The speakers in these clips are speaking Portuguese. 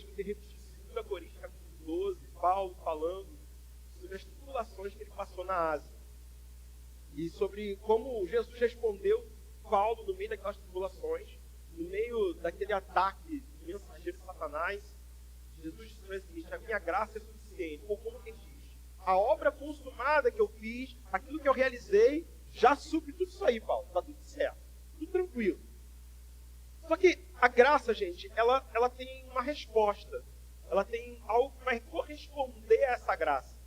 que ele repetiu em 2 Coríntios, capítulo 12, Paulo falando sobre as tribulações que ele passou na Ásia. E sobre como Jesus respondeu Paulo no meio daquelas tribulações, no meio daquele ataque do mensageiro de Satanás. Jesus disse o seguinte: a minha graça é suficiente. Ou como quem diz, a obra consumada que eu fiz, aquilo que eu realizei, já supre tudo isso aí, Paulo. Está tudo certo, tudo tranquilo. Só que a graça, gente, ela tem uma resposta. Ela tem algo que vai corresponder a essa graça.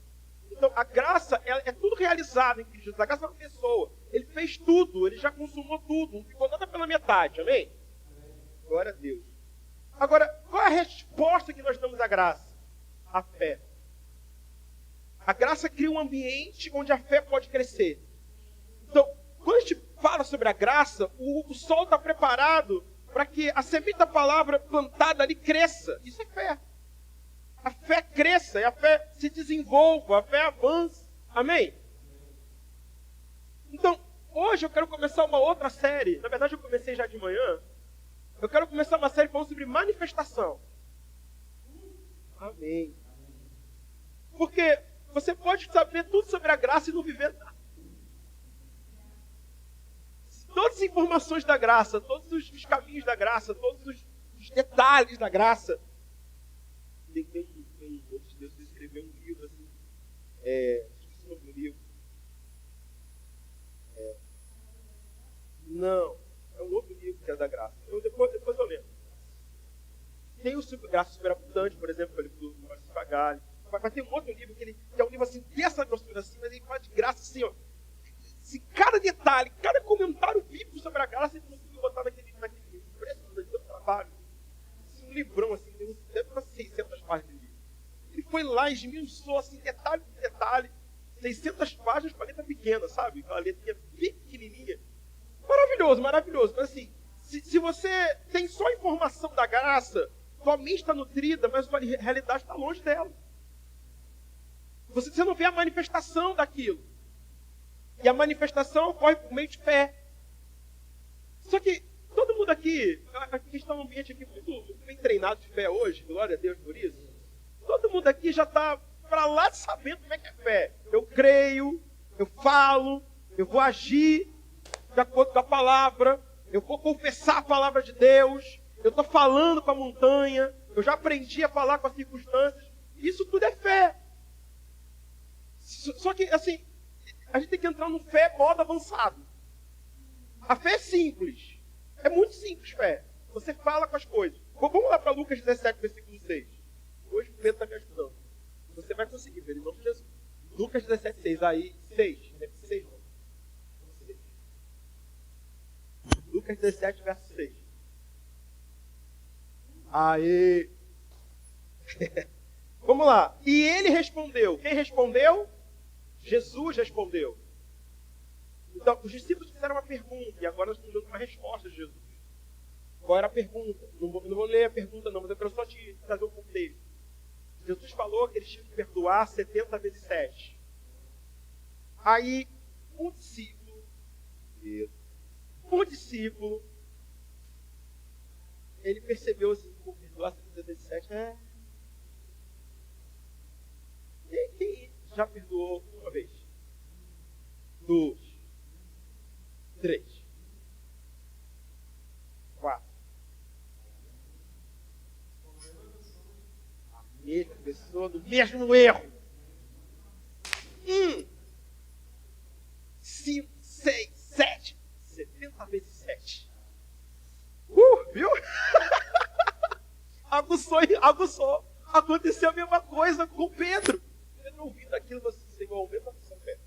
Então, a graça é tudo realizado em Cristo Jesus. A graça é uma pessoa. Ele fez tudo, ele já consumou tudo. Não ficou nada pela metade, amém? Glória a Deus. Agora, qual é a resposta que nós damos à graça? A fé. A graça cria um ambiente onde a fé pode crescer. Então, quando a gente fala sobre a graça, o sol está preparado para que a semente da palavra plantada ali cresça. Isso é fé. A fé cresça, e a fé se desenvolva, a fé avance. Amém? Então, hoje eu quero começar uma outra série. Na verdade, eu comecei já de manhã. Eu quero começar uma série falando sobre manifestação. Amém. Porque você pode saber tudo sobre a graça e não viver nada. Todas as informações da graça, todos os caminhos da graça, todos os detalhes da graça. Tem um outro de Deus que escreveu um livro assim. Esqueci o nome do livro. Não, é um outro livro que é da graça. Depois eu lembro. Tem o Graça Superabundante, por exemplo, do Maurício Fagali. Mas tem um outro livro que é um livro assim, dessa grossura assim, mas ele fala de graça assim, ó. Se cada detalhe, cada comentário bíblico sobre a graça, ele conseguiu botar naquele livro. Impressionante, deu trabalho. Um livrão assim, deve umas 600 páginas de livro. Ele foi lá e esmiuçou assim, detalhe por detalhe, 600 páginas com a letra pequena, sabe? Aquela letrinha bem pequenininha. Maravilhoso, maravilhoso. Mas assim, se você tem só a informação da graça, tua mente está nutrida, mas a realidade está longe dela. Você não vê a manifestação daquilo. E a manifestação ocorre por meio de fé. Só que todo mundo aqui está num ambiente aqui muito bem treinado de fé hoje, glória a Deus por isso. Todo mundo aqui já está para lá de sabendo como é que é fé. Eu creio, eu falo, eu vou agir de acordo com a palavra, eu vou confessar a palavra de Deus, eu estou falando com a montanha, eu já aprendi a falar com as circunstâncias. Isso tudo é fé. Só que, assim, a gente tem que entrar no fé modo avançado. A fé é simples. É muito simples, fé. Você fala com as coisas. Vamos lá para Lucas 17, versículo 6. Hoje o Pedro está me ajudando. Você vai conseguir ver, em nome de Jesus. Lucas 17, 6. Aí, 6. Deve ser 6, não. 6. Lucas 17, verso 6. Aê! Vamos lá. E ele respondeu. Quem respondeu? Jesus respondeu. Então, os discípulos fizeram uma pergunta, e agora nós estamos dando uma resposta de Jesus. Qual era a pergunta? Não vou ler a pergunta não, mas eu quero só te trazer um contexto. Jesus falou que eles tinham que perdoar 70 vezes 7. Aí, um discípulo, ele percebeu assim, perdoar 70 vezes 7 Quem já perdoou uma vez? 2, 3, 4. A mesma pessoa do mesmo erro. 5, 6, 7. 70 vezes 7. Viu? Aguçou. Aconteceu a mesma coisa com Pedro. Pedro ouvindo aquilo, você, Senhor, aumenta a sua fé.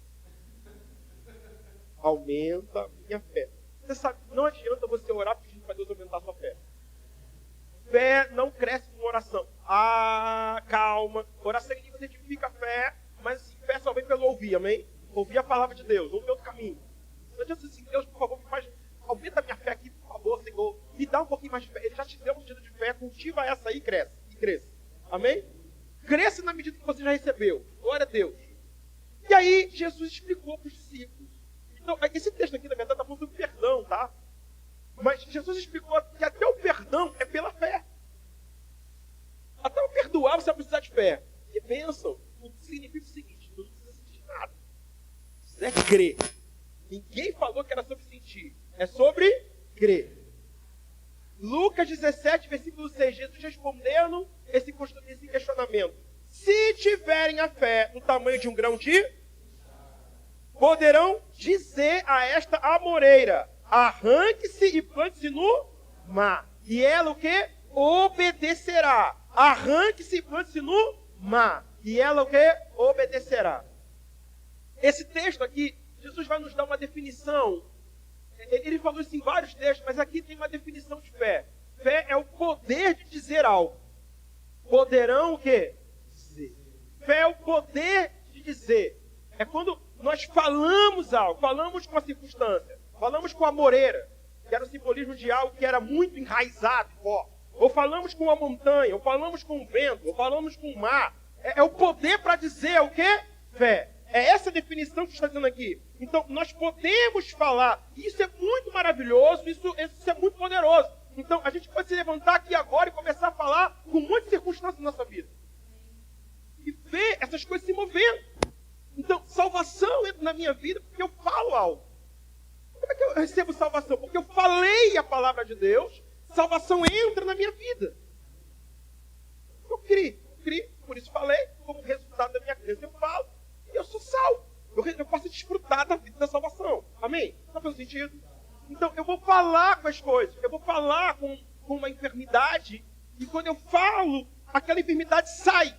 Aumenta a minha fé. Você sabe, não adianta você orar pedindo para Deus aumentar a sua fé. Fé não cresce com oração. Calma. Oração em língua edifica a fé, mas fé só vem pelo ouvir, amém? Ouvir a palavra de Deus, ouvir outro caminho. Não adianta assim, Deus, por favor, aumenta a minha fé aqui, por favor, Senhor. Me dá um pouquinho mais de fé. Ele já te deu um medida de fé, cultiva essa aí e cresce. Amém? Cresce na medida que você já recebeu. Glória a Deus. E aí, Jesus explicou para os discípulos. Então, esse texto aqui, na verdade, está falando do perdão, tá? Mas Jesus explicou que até o perdão é pela fé. espiritual, você vai precisar de fé. Que bênção. Não significa o seguinte, tu não precisa sentir nada. Isso é crer. Ninguém falou que era sobre sentir. É sobre crer. Lucas 17, versículo 6. Jesus respondendo esse questionamento. Se tiverem a fé do tamanho de um grão de... poderão dizer a esta amoreira, arranque-se e plante-se no mar. E ela o quê? Obedecerá. Arranque-se e plante-se no mar. E ela o quê? Obedecerá. Esse texto aqui, Jesus vai nos dar uma definição. Ele falou isso em vários textos, mas aqui tem uma definição de fé. Fé é o poder de dizer algo. Poderão o quê? Dizer. Fé é o poder de dizer. É quando nós falamos algo, falamos com a circunstância, falamos com a moreira, que era o simbolismo de algo que era muito enraizado, forte. Ou falamos com a montanha, ou falamos com o vento, ou falamos com o mar. É o poder para dizer o quê? Fé. É essa definição que está dizendo aqui. Então, nós podemos falar. Isso é muito maravilhoso, isso é muito poderoso. Então, a gente pode se levantar aqui agora e começar a falar com muitas circunstâncias na nossa vida. E ver essas coisas se movendo. Então, salvação entra na minha vida porque eu falo algo. Como é que eu recebo salvação? Porque eu falei a palavra de Deus, salvação entra na minha vida. Eu criei, por isso falei, como resultado da minha crença eu falo. E eu sou salvo. Eu posso desfrutar da vida da salvação. Amém? Está fazendo sentido? Então, eu vou falar com as coisas. Eu vou falar com uma enfermidade. E quando eu falo, aquela enfermidade sai.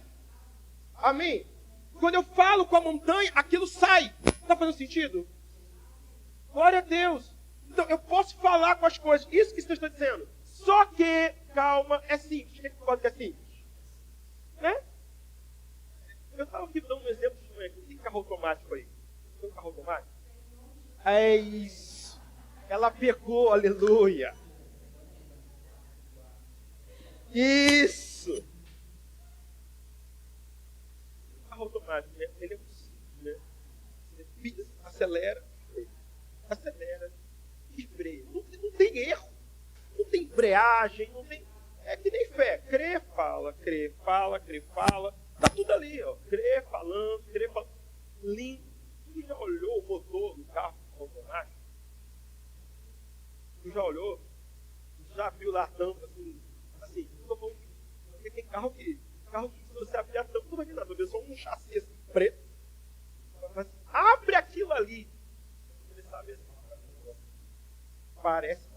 Amém? Quando eu falo com a montanha, aquilo sai. Está fazendo sentido? Glória a Deus. Então, eu posso falar com as coisas. Isso que você está dizendo. Só que, calma, é simples. O que pode ser simples? Né? Eu estava aqui dando um exemplo de manhã. Tem carro automático aí? Tem um carro automático? É isso. Ela pegou, aleluia. Isso. O carro automático, ele é muito simples, né? Você pisa, acelera, e freia. Não tem erro. Não tem embreagem, não tem... É que nem fé. Crê, fala. Tá tudo ali, ó. Crê falando. Limpo. Tu já olhou o motor do carro automático? Tu já olhou? Tu já viu lá a tampa assim? Porque tem carro que se você abrir a tampa, não vai ver nada. Vai ver só um chassi assim, preto. Mas abre aquilo ali. Você sabe assim. Parece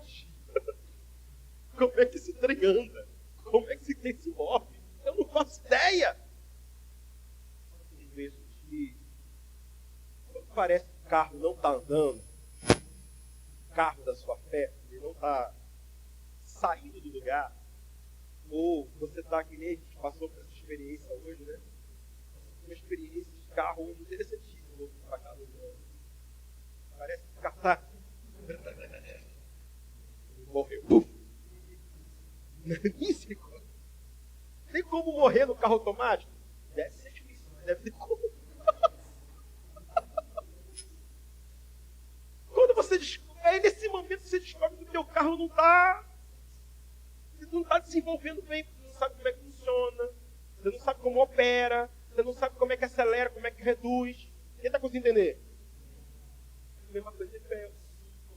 como é que esse trem anda? Como é que esse trem se move? Eu não faço ideia. Tem vezes que quando parece que o carro não está andando, o carro da sua fé, ele não está saindo do lugar, ou você está que nem a gente passou por essa experiência hoje, né? Uma experiência de carro hoje interessantíssima para cá do mundo. Parece que o carro está... Morreu. Tem como morrer no carro automático? Deve ser difícil, mas deve ter como. Quando você é nesse momento que você descobre que o teu carro não está desenvolvendo bem, você não sabe como é que funciona, você não sabe como opera, você não sabe como é que acelera, como é que reduz. Quem está conseguindo entender? A mesma coisa de fé.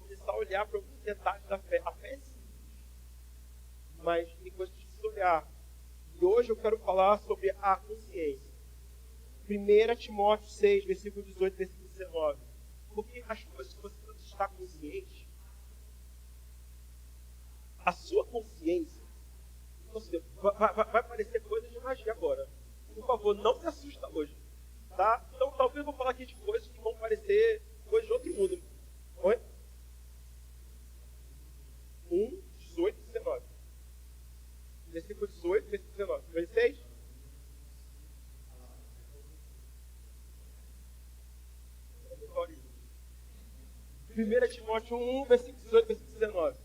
Começar a olhar para alguns detalhes da fé. A fé é simples, mas tem coisas que precisa olhar. E hoje eu quero falar sobre a consciência. 1 Timóteo 6, versículo 18, versículo 19. Porque as coisas que você não está consciente, a sua consciência, vai parecer coisa de magia agora. Por favor, não se assusta hoje. Tá? Então talvez eu vou falar aqui de coisas que vão parecer coisas de outro mundo. Oi? 1, 18, 19. Versículo 18, versículo 19. 26? Primeira Timóteo 1, versículo 18, versículo 19.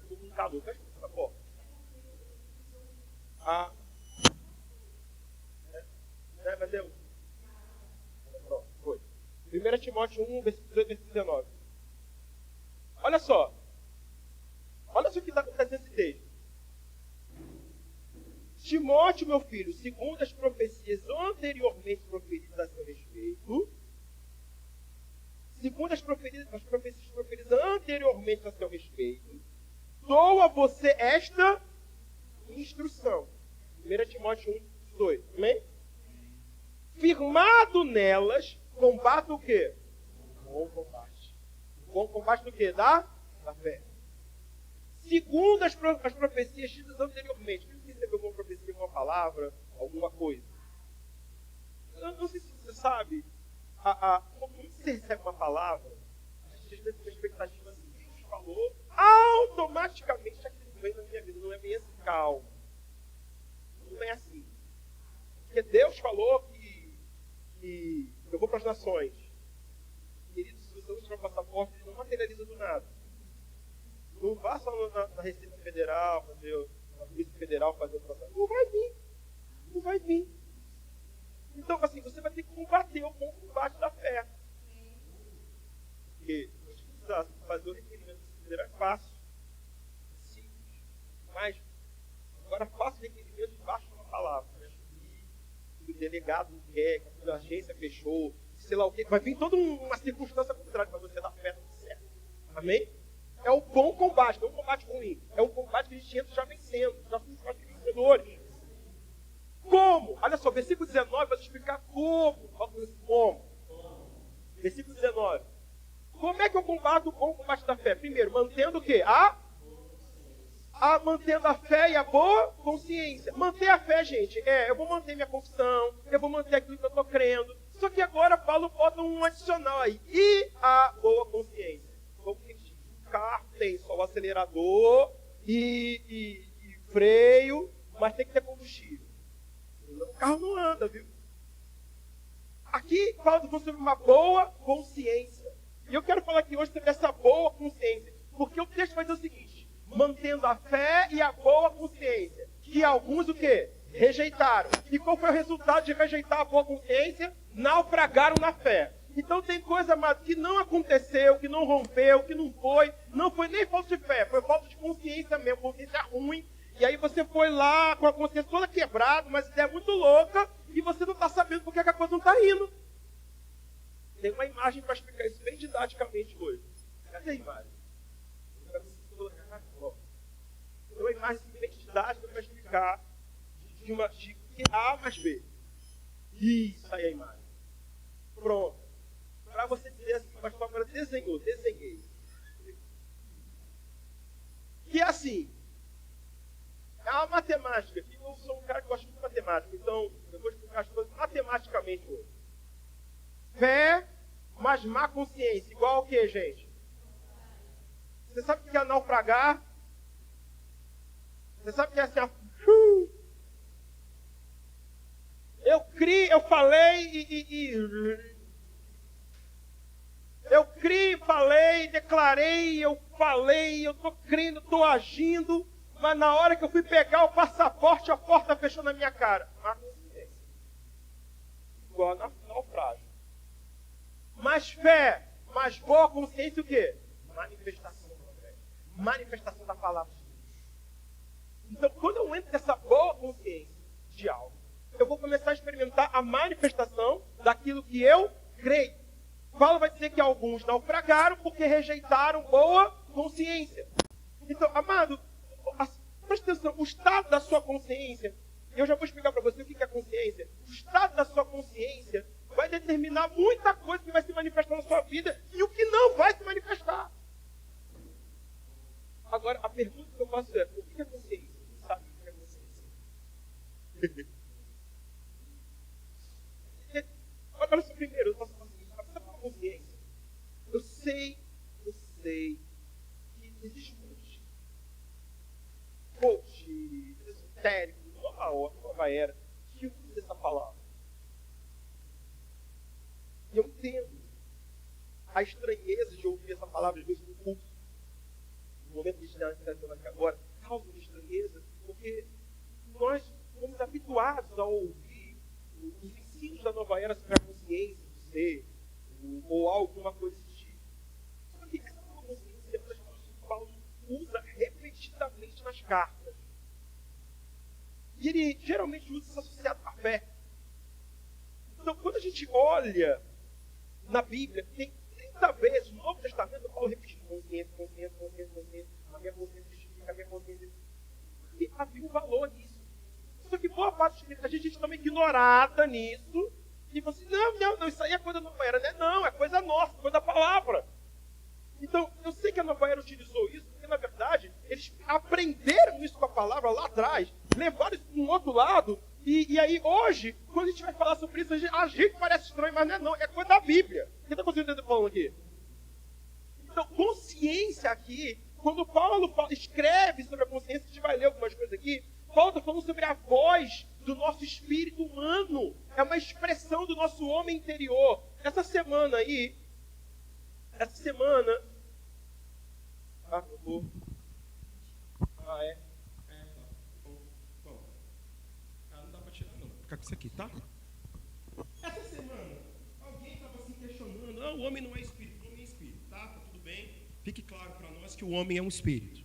Todo mundo calou, fecha essa porta. Mas deu. Pronto, foi. 1 Timóteo 1, versículo 18, versículo 19. Olha só. Olha só o que está acontecendo nesse texto. Timóteo, meu filho, segundo as profecias anteriormente proferidas a seu respeito, segundo as profecias proferidas anteriormente a seu respeito, dou a você esta instrução. 1 Timóteo 1, 2. Amém? Firmado nelas, combate o quê? Bom combate. Bom combate do quê? Da fé. Segundo as profecias ditas anteriormente. Quem recebeu alguma profecia, alguma palavra, alguma coisa? Eu não sei se você sabe. Quando você recebe uma palavra, a gente às vezes tem uma expectativa assim. Deus falou, automaticamente aquilo vem na minha vida. Não é bem assim, calma. Não é assim. Porque Deus falou que eu vou para as nações. Querido, se você não tiver passaporte, ele não materializa do nada. Não vá só na Receita Federal, na Polícia Federal fazer o processo. Não vai vir. Não vai vir. Então, assim, você vai ter que combater o bom combate da fé. Porque fazer o requerimento é fácil. Simples. Mas, agora faça o requerimento debaixo de uma palavra. Que o delegado não quer, que a agência fechou, sei lá o quê. Vai vir toda uma circunstância contrária para você dar fé no certo. Amém? É o bom combate, não é um combate ruim. É um combate que a gente entra já vencendo. Já somos vencedores. Como? Olha só, versículo 19 vai explicar como. Como? Versículo 19. Como é que eu combato o bom combate da fé? Primeiro, mantendo o quê? Mantendo a fé e a boa consciência. Manter a fé, gente, eu vou manter minha confissão, eu vou manter aquilo que eu estou crendo. Só que agora Paulo bota um adicional aí. E a boa consciência. Como que diz? O carro tem só o acelerador e freio, mas tem que ter combustível. O carro não anda, viu? Aqui fala sobre uma boa consciência. E eu quero falar aqui hoje sobre essa boa consciência. Porque o texto vai dizer o seguinte: mantendo a fé e a boa consciência. Que alguns o quê? Rejeitaram. E qual foi o resultado de rejeitar a boa consciência? Naufragaram na fé. Então tem coisa, amado, que não aconteceu, que não rompeu, que não foi nem falta de fé, foi falta de consciência mesmo, consciência ruim. E aí você foi lá com a consciência toda quebrada, uma ideia muito louca, e você não está sabendo por que a coisa não está indo. Tem uma imagem para explicar isso bem didaticamente hoje. Cadê a imagem? Tem uma imagem bem didática para explicar de A mais B. Isso aí é a imagem. Pronto. Para você dizer assim, o pastor agora desenhei. Que é assim. É uma matemática. Eu sou um cara que gosta muito de matemática. Então, eu vou explicar as coisas matematicamente hoje. Fé, mas má consciência. Igual ao que, gente? Você sabe o que é naufragar? Você sabe o que é assim? Eu falei eu criei, falei, declarei, eu estou crendo, estou agindo, mas na hora que eu fui pegar o passaporte, a porta fechou na minha cara. Má consciência. Igual a naufrágio. Mas fé, mas boa consciência o quê? Manifestação da fé. Manifestação da palavra de Deus. Então, quando eu entro nessa boa consciência de algo, eu vou começar a experimentar a manifestação daquilo que eu creio. Paulo vai dizer que alguns naufragaram porque rejeitaram boa consciência. Então, amado, presta atenção, o estado da sua consciência, eu já vou explicar para você o que é consciência. O estado da sua consciência vai determinar muita coisa que vai se manifestar na sua vida e o que não vai se manifestar. Agora, a pergunta que eu faço é, o que é consciência? Você sabe o que é consciência? Olha só, primeiro, eu faço o seguinte, sabe o que é consciência? Eu sei que existe coach, esotérico, nova era, que usa essa palavra. E eu entendo a estranheza de ouvir essa palavra, às vezes, no culto. No momento que a gente está aqui agora, causa uma estranheza, porque nós fomos habituados a ouvir os ensinos da nova era sobre a consciência do ser, ou alguma coisa desse tipo. Só que essa consciência é uma das coisas que Paulo usa repetidamente nas cartas. E ele geralmente usa isso associado à fé. Então, quando a gente olha na Bíblia, tem 30 vezes no Novo Testamento, Paulo repetindo consciência, a minha consciência justifica, a minha consciência. E havia um valor nisso. Só que boa parte da gente está meio ignorada nisso. E você, não, isso aí é coisa da nova era, né? Não, é coisa nossa, coisa da palavra. Então, eu sei que a nova era utilizou isso, porque na verdade, eles aprenderam isso com a palavra lá atrás, levaram isso para um outro lado, e aí hoje, quando a gente vai falar sobre isso, a gente parece estranho, mas não é coisa da Bíblia. O que está conseguindo falando aqui? Então, consciência aqui, quando Paulo escreve sobre a consciência, a gente vai ler algumas coisas aqui, Paulo está falando sobre a voz do nosso espírito humano. É uma expressão do nosso homem interior. Essa semana... eu vou... Não dá para tirar não. Vou ficar com isso aqui, tá? Essa semana, alguém estava se questionando. O homem não é espírito, o homem é espírito, tá? Tá tudo bem? Fique claro para nós que o homem é um espírito.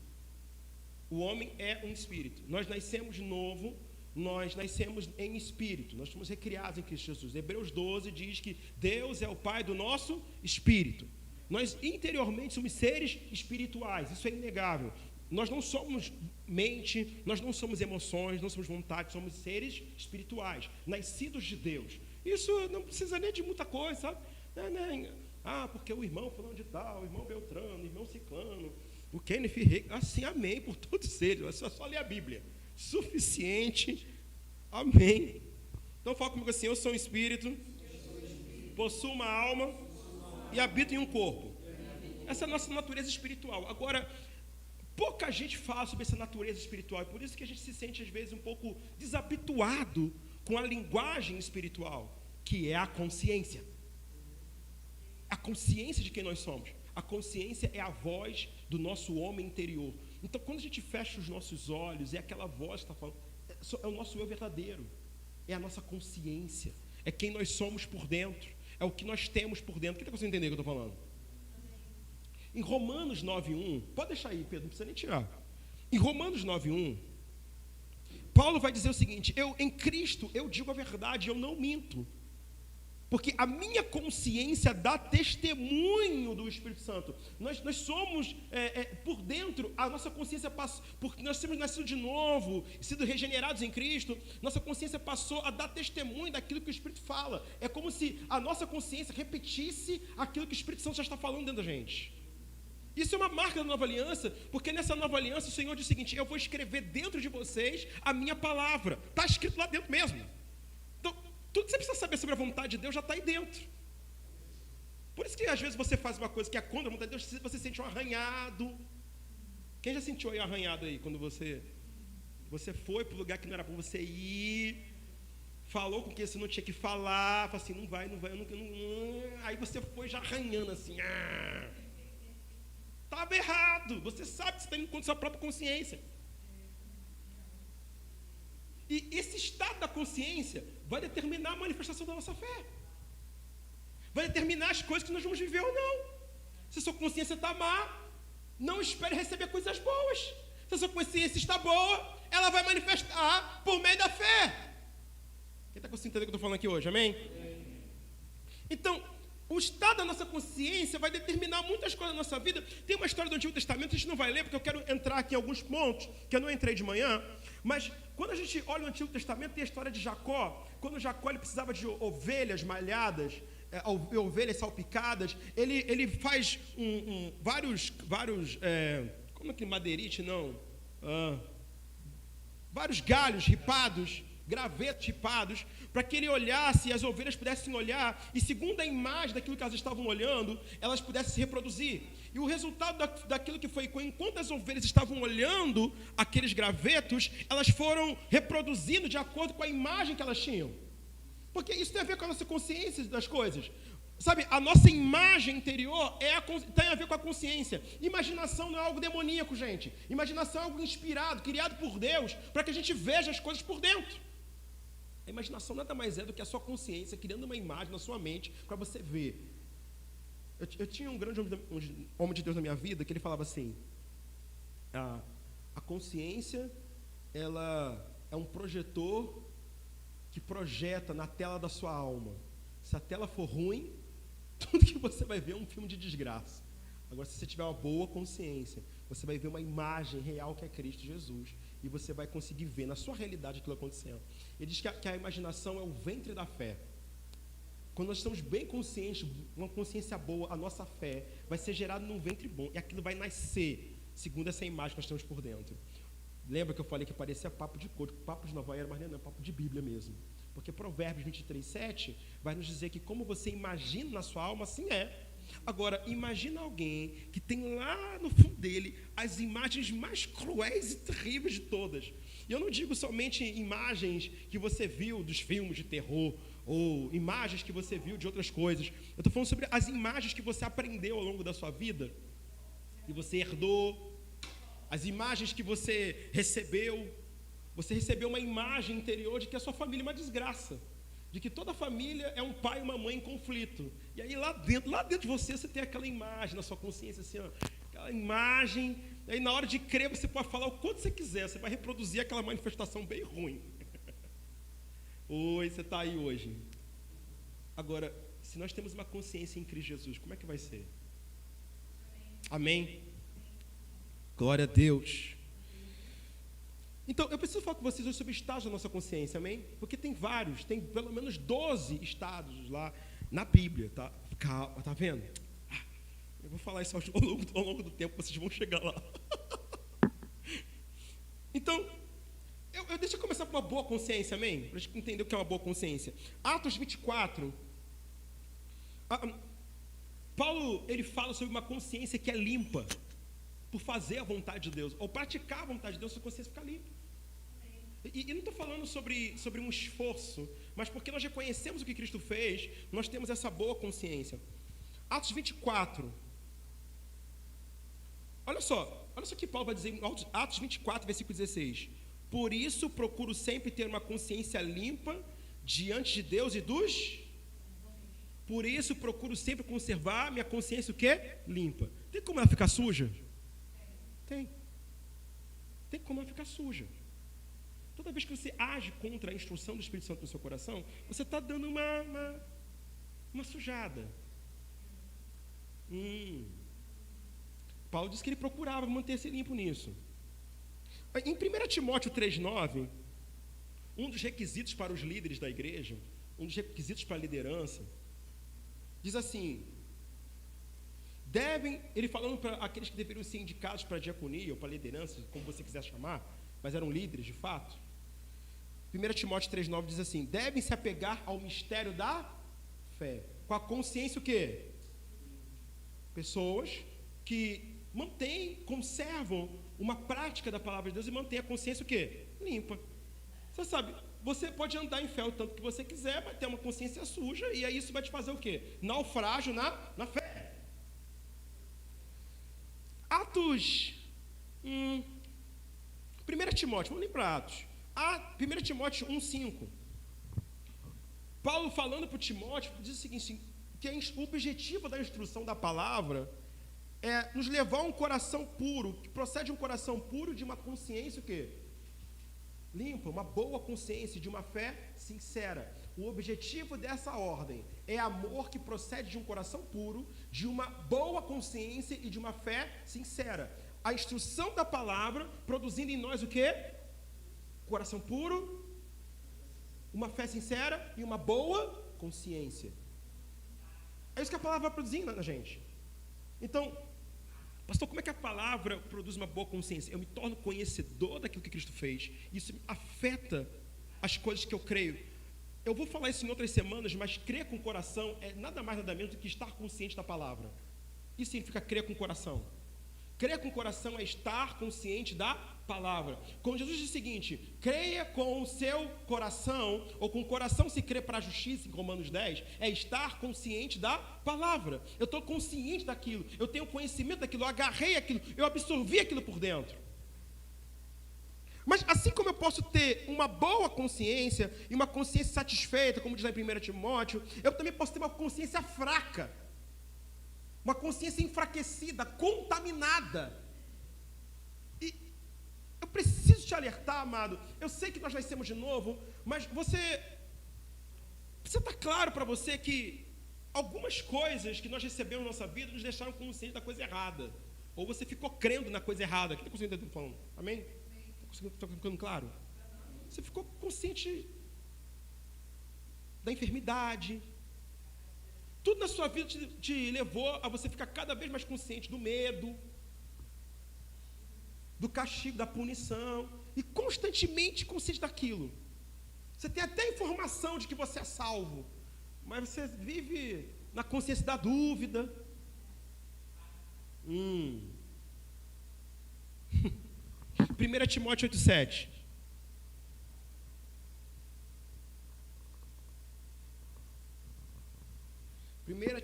O homem é um espírito. Nós nascemos de novo, nós nascemos em espírito. Nós somos recriados em Cristo Jesus. Hebreus 12 diz que Deus é o Pai do nosso espírito. Nós interiormente somos seres espirituais. Isso é inegável. Nós não somos mente, nós não somos emoções, não somos vontade, somos seres espirituais, nascidos de Deus. Isso não precisa nem de muita coisa, sabe? Porque o irmão fulano de tal, o irmão Beltrano, o irmão Ciclano, o Kenneth Reagan, assim, amém por todos eles. É só ler a Bíblia. Suficiente, amém. Então fala comigo assim: eu sou um espírito, possuo uma alma e habito em um corpo. Essa é a nossa natureza espiritual. Agora, pouca gente fala sobre essa natureza espiritual, por isso que a gente se sente às vezes um pouco desabituado com a linguagem espiritual, que é a consciência. A consciência de quem nós somos. A consciência é a voz do nosso homem interior. Então, quando a gente fecha os nossos olhos, é aquela voz que está falando, é o nosso eu verdadeiro, é a nossa consciência, é quem nós somos por dentro, é o que nós temos por dentro. Quem está conseguindo entender o que eu estou falando? Em Romanos 9:1, pode deixar aí, Pedro, não precisa nem tirar. Em Romanos 9:1, Paulo vai dizer o seguinte: em Cristo eu digo a verdade, eu não minto. Porque a minha consciência dá testemunho do Espírito Santo. Nós somos, por dentro, a nossa consciência passou, porque nós temos nascido de novo, sido regenerados em Cristo, nossa consciência passou a dar testemunho daquilo que o Espírito fala. É como se a nossa consciência repetisse aquilo que o Espírito Santo já está falando dentro da gente. Isso é uma marca da nova aliança, porque nessa nova aliança o Senhor diz o seguinte: eu vou escrever dentro de vocês a minha palavra. Está escrito lá dentro mesmo. Então, tudo que você precisa saber sobre a vontade de Deus já está aí dentro. Por isso que às vezes você faz uma coisa que é contra a vontade de Deus, você sente um arranhado. Quem já sentiu aí arranhado aí, quando você foi para o lugar que não era para você ir, falou com quem você não tinha que falar, falou assim, não vai, eu não, aí você foi já arranhando assim, estava errado, você sabe que você está indo contra a sua própria consciência. E esse estado da consciência vai determinar a manifestação da nossa fé. Vai determinar as coisas que nós vamos viver ou não. Se a sua consciência está má, não espere receber coisas boas. Se a sua consciência está boa, ela vai manifestar por meio da fé. Quem está conseguindo entender o que eu estou falando aqui hoje, amém? Então, o estado da nossa consciência vai determinar muitas coisas na nossa vida. Tem uma história do Antigo Testamento, a gente não vai ler, porque eu quero entrar aqui em alguns pontos, que eu não entrei de manhã, mas quando a gente olha o Antigo Testamento, tem a história de Jacó. Quando Jacó ele precisava de ovelhas malhadas, ovelhas salpicadas, ele faz vários como é que madeirite, não? Vários galhos ripados, gravetos ripados, para que ele olhasse e as ovelhas pudessem olhar, e segundo a imagem daquilo que elas estavam olhando, elas pudessem se reproduzir. E o resultado daquilo que foi, enquanto as ovelhas estavam olhando aqueles gravetos, elas foram reproduzindo de acordo com a imagem que elas tinham. Porque isso tem a ver com a nossa consciência das coisas. Sabe, a nossa imagem interior tem a ver com a consciência. Imaginação não é algo demoníaco, gente. Imaginação é algo inspirado, criado por Deus, para que a gente veja as coisas por dentro. A imaginação nada mais é do que a sua consciência criando uma imagem na sua mente para você ver. Eu tinha um grande homem de Deus na minha vida que ele falava assim: a consciência, ela é um projetor que projeta na tela da sua alma. Se a tela for ruim, tudo que você vai ver é um filme de desgraça. Agora, se você tiver uma boa consciência, você vai ver uma imagem real que é Cristo Jesus. E você vai conseguir ver na sua realidade aquilo acontecendo. Ele diz que a imaginação é o ventre da fé. Quando nós estamos bem conscientes, uma consciência boa, a nossa fé vai ser gerada num ventre bom. E aquilo vai nascer, segundo essa imagem que nós temos por dentro. Lembra que eu falei que parecia papo de cor, papo de Nova Era, mas não é papo de Bíblia mesmo. Porque Provérbios 23:7 vai nos dizer que como você imagina na sua alma, assim é. Agora, imagina alguém que tem lá no fundo dele as imagens mais cruéis e terríveis de todas. E eu não digo somente imagens que você viu dos filmes de terror, ou imagens que você viu de outras coisas. Eu estou falando sobre as imagens que você aprendeu ao longo da sua vida, que você herdou, as imagens que você recebeu. Você recebeu uma imagem interior de que a sua família é uma desgraça, de que toda família é um pai e uma mãe em conflito. E aí lá dentro de você tem aquela imagem na sua consciência, assim, ó, aquela imagem. E aí na hora de crer você pode falar o quanto você quiser, você vai reproduzir aquela manifestação bem ruim. Oi, você está aí hoje. Agora, se nós temos uma consciência em Cristo Jesus, como é que vai ser? Amém? Glória a Deus. Então, eu preciso falar com vocês hoje sobre estágios da nossa consciência, amém? Porque tem vários, tem pelo menos 12 estados lá na Bíblia, tá? Calma, tá vendo? Eu vou falar isso ao longo do tempo, vocês vão chegar lá. Então, deixa eu começar com uma boa consciência, amém? Para a gente entender o que é uma boa consciência. Atos 24, Paulo, ele fala sobre uma consciência que é limpa, por fazer a vontade de Deus, ou praticar a vontade de Deus, sua consciência fica limpa. E não estou falando sobre um esforço, mas porque nós reconhecemos o que Cristo fez, nós temos essa boa consciência. Atos 24. Olha só o que Paulo vai dizer em Atos 24, versículo 16. Por isso procuro sempre ter uma consciência limpa diante de Deus e dos... Por isso procuro sempre conservar minha consciência o quê? Limpa. Tem como ela ficar suja? Tem como ela ficar suja. Toda vez que você age contra a instrução do Espírito Santo no seu coração, você está dando uma sujada. Paulo disse que ele procurava manter-se limpo nisso. Em 1 Timóteo 3,9, um dos requisitos para os líderes da igreja, um dos requisitos para a liderança, diz assim: ele falando para aqueles que deveriam ser indicados para a diaconia ou para a liderança, como você quiser chamar, mas eram líderes de fato. 1 Timóteo 3,9 diz assim: devem se apegar ao mistério da fé, com a consciência o quê? Pessoas que conservam uma prática da palavra de Deus e mantêm a consciência o quê? Limpa. Você sabe, você pode andar em fé o tanto que você quiser, mas ter uma consciência suja, e aí isso vai te fazer o quê? Naufrágio na fé. Atos, 1 Timóteo, vamos lembrar Atos. 1 Timóteo 1,5. Paulo falando para o Timóteo, diz o seguinte, que o objetivo da instrução da palavra é nos levar a um coração puro, que procede de um coração puro de uma consciência o quê? Limpa, uma boa consciência, de uma fé sincera. O objetivo dessa ordem é amor que procede de um coração puro, de uma boa consciência e de uma fé sincera. A instrução da palavra produzindo em nós o quê? Coração puro, uma fé sincera e uma boa consciência. É isso que a palavra vai produzindo na gente. Então, pastor, como é que a palavra produz uma boa consciência? Eu me torno conhecedor daquilo que Cristo fez. Isso afeta as coisas que eu creio. Eu vou falar isso em outras semanas, mas crer com o coração é nada mais nada menos do que estar consciente da palavra. Isso significa crer com o coração. Crer com o coração é estar consciente da palavra. Quando Jesus diz o seguinte: creia com o seu coração, ou com o coração se crê para a justiça, em Romanos 10, é estar consciente da palavra. Eu estou consciente daquilo, eu tenho conhecimento daquilo, eu agarrei aquilo, eu absorvi aquilo por dentro. Mas assim como eu posso ter uma boa consciência e uma consciência satisfeita, como diz lá em 1 Timóteo, eu também posso ter uma consciência fraca, uma consciência enfraquecida, contaminada. E eu preciso te alertar, amado. Eu sei que nós nascemos de novo, mas você está claro para você que algumas coisas que nós recebemos na nossa vida nos deixaram conscientes da coisa errada. Ou você ficou crendo na coisa errada. Quem está conseguindo entender o que eu estou falando? Amém? Está ficando claro? Você ficou consciente da enfermidade. Tudo na sua vida te levou a você ficar cada vez mais consciente do medo, do castigo, da punição, e constantemente consciente daquilo. Você tem até informação de que você é salvo, mas você vive na consciência da dúvida. 1 Timóteo 8,7.